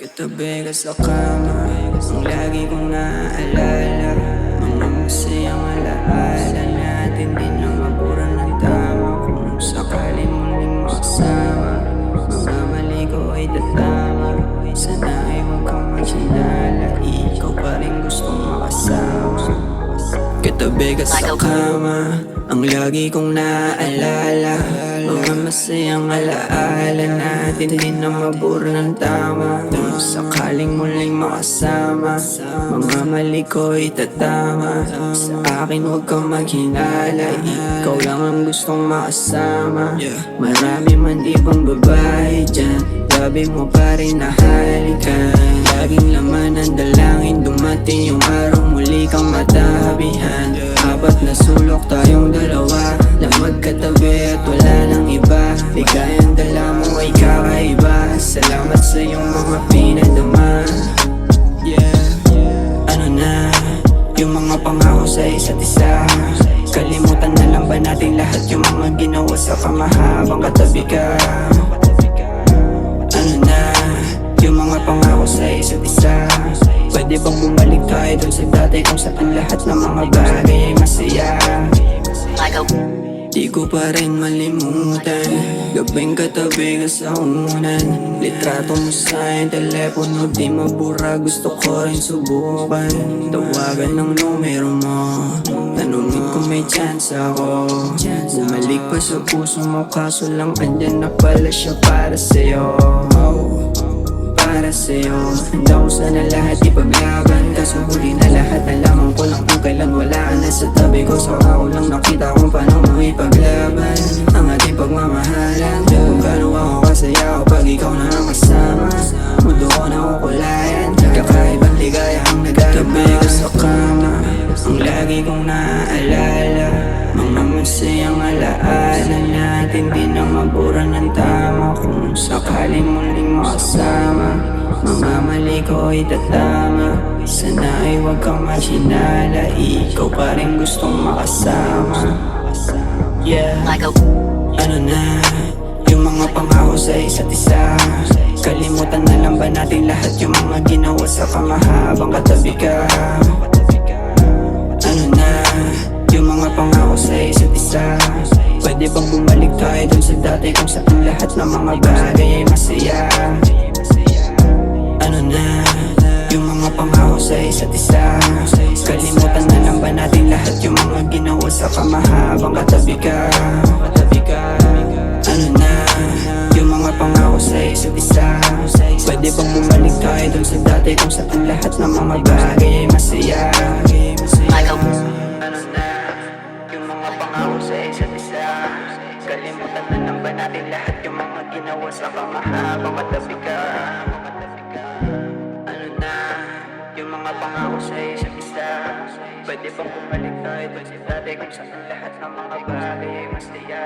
Katabi ka sa kama, ang lagi kong naaalala. Mga masayang alaala natin, di na mabura ng tama. Kung sakaling muling makasama, mga mali ko ay tatama. Sana ay huwag kang magsinala, ikaw pa rin gustong makasama. Katabi ka sa kama, ang lagi kong naaalala. Mga masayang alaala natin, di na mabura ng tama. Kung sakaling muling makasama, mga mali ko itatama. Sa akin huwag kang maghinala, ikaw lang ang gustong makasama. Marami man ibang babae dyan, gabi mo pa rin nahalikan. Laging laman ng dalangin, dumating yung araw muli kang matabihan. Apat na sulok tayong dalawa, na magkatabi at wala nang iba. Ligayang dala mo ay kakaiba, salamat sa iyong mga pinadama. Ano na, yung mga pangako sa isa't isa? Kalimutan na lang ba natin lahat yung mga ginawa sa kamahabang katabi ka? Ano na, yung mga pangako sa isa't isa? Pwede bang bumalik tayo dun sa dati kung saan lahat ng mga bagay ay masaya? Di ko pa rin malimutan, gabing katabi ka sa unan. Litrato mo sa aking telepono, di mabura, gusto ko rin subukan. Tawagan ng numero mo, tanungin kung may chance ako. Bumalik pa sa puso mo, kaso lang andyan na pala siya para sa'yo. Para sa'yo, handa ko sana lahat ipaglaban. Kaso huli na lahat, nalaman ko lang kung kailan wala ka na sa tabi ko. So ako lang nakita kung paano mo ipaglaban ang ating pagmamahalan. Kung gaano ako kasaya kapag ikaw na ang kasama, mundo ko na kukulayan, kakaibang ligaya ang nagagawa. Tabi ka sa kama, ang lagi kong naaalala. Mga masayang alaala natin, di na mabura ng tama. Kung sakaling muling makasama, mga mali ko ay tatama. Sana ay huwag kang magsinala, ikaw pa rin gustong makasama. Ano na, yung mga pangako sa isa't isa? Kalimutan na lang ba natin lahat yung mga ginawa sa kamahabang katabi ka? Ano na, yung mga pangako sa isa't isa? Pwede bang bumalik tayo dun sa dati kung saan lahat ng mga bagay ay masaya? Ano na, yung mga pangako sa isa't isa? Kalimutan na lang ba natin lahat yung mga ginawa sa kamahabang katabi ka? Ano na, yung mga pangako sa isa't isa? Pwede bang bumalik tayo dun sa dati kung saan lahat ng mga bagay ay masaya? Ano na, yung mga pangako sa isa't isa? Kalimutan na lang ba natin lahat yung mga ginawa sa kamahabang katabi ka? Ano na, yung mga pangako sa isa't isa? Pwede bang bumalik tayo dun sa dati kung saan lahat ng mga bagay ay masaya?